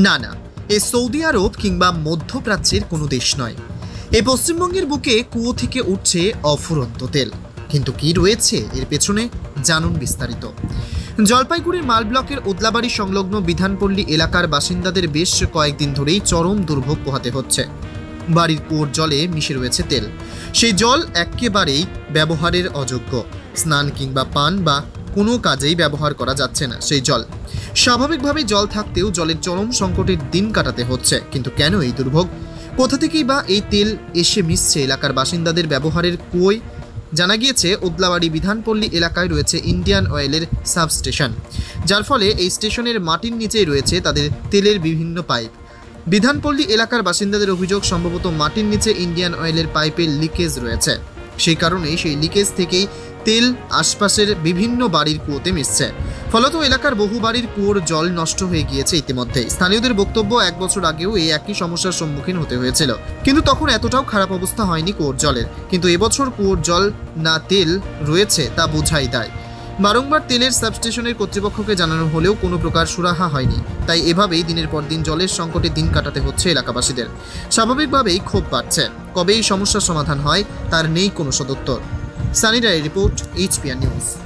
না না, এ সৌদি আরব কিংবা মধ্যপ্রাচ্যের কোনো দেশ নয়। এই পশ্চিমবঙ্গের বুকে কুয়ো থেকে উঠছে অফুরন্ত তেল। কিন্তু কি রয়েছে এর পেছনে, জানুন বিস্তারিত। জলপাইগুড়ির মাল ব্লকের ওদলাবাড়ি সংলগ্ন বিধানপল্লী এলাকার বাসিন্দাদের বেশ কয়েকদিন ধরেই চরম দুর্ভোগ পোহাতে হচ্ছে। বাড়ির কুয়োর জলে মিশে রয়েছে তেল। সেই জল একেবারেই ব্যবহারের অযোগ্য। স্নান কিংবা পান বা কোনো কাজেই ব্যবহার করা যাচ্ছে না সেই জল। স্বাভাবিকভাবে জল থাকতেও জলের চরম সংকটের দিন কাটাতে হচ্ছে। কিন্তু কেন এই দুর্ভোগ? কোথা থেকেই বা এই তেল এসে মিশছে এলাকার বাসিন্দাদের ব্যবহারের কুয়োয়? জানা গিয়েছে ওদলাবাড়ি বিধানপল্লী এলাকায় রয়েছে ইন্ডিয়ান অয়েলের সাবস্টেশন, যার ফলে এই স্টেশনের মাটির নিচেই রয়েছে তাদের তেলের বিভিন্ন পাইপ। বিধানপল্লী এলাকার বাসিন্দাদের অভিযোগ, সম্ভবত মাটির নিচে ইন্ডিয়ান অয়েলের পাইপের লিকেজ রয়েছে। সেই কারণেই সেই লিকেজ থেকেই তেল আশপাশের বিভিন্ন বাড়ির কুয়োতে মিশছে। ফলত এলাকার বহু বাড়ির কুয়োর জল নষ্ট হয়ে গিয়েছে ইতিমধ্যেই। স্থানীয়দের বক্তব্য, 1 বছর আগেও এই একই সমস্যার সম্মুখীন হতে হয়েছিল, কিন্তু তখন এতটাও খারাপ অবস্থা হয়নি কুয়োর জলের। কিন্তু এবছর কুয়োর জল না তেল রয়েছে তা বোঝাই দেয়। বারংবার তেলের সাবস্টেশনের কর্তৃপক্ষকে জানানো হলেও কোনো প্রকার সুরাহা হয়নি। তাই এভাবেই দিনের পর দিন জলের সংকটে দিন কাটাতে হচ্ছে এলাকাবাসীদের। স্বাভাবিকভাবেই ক্ষোভ বাড়ছে। কবে এই সমস্যার সমাধান হয় তার নেই কোনো সদুত্তর। Sunny diary report, HPR news.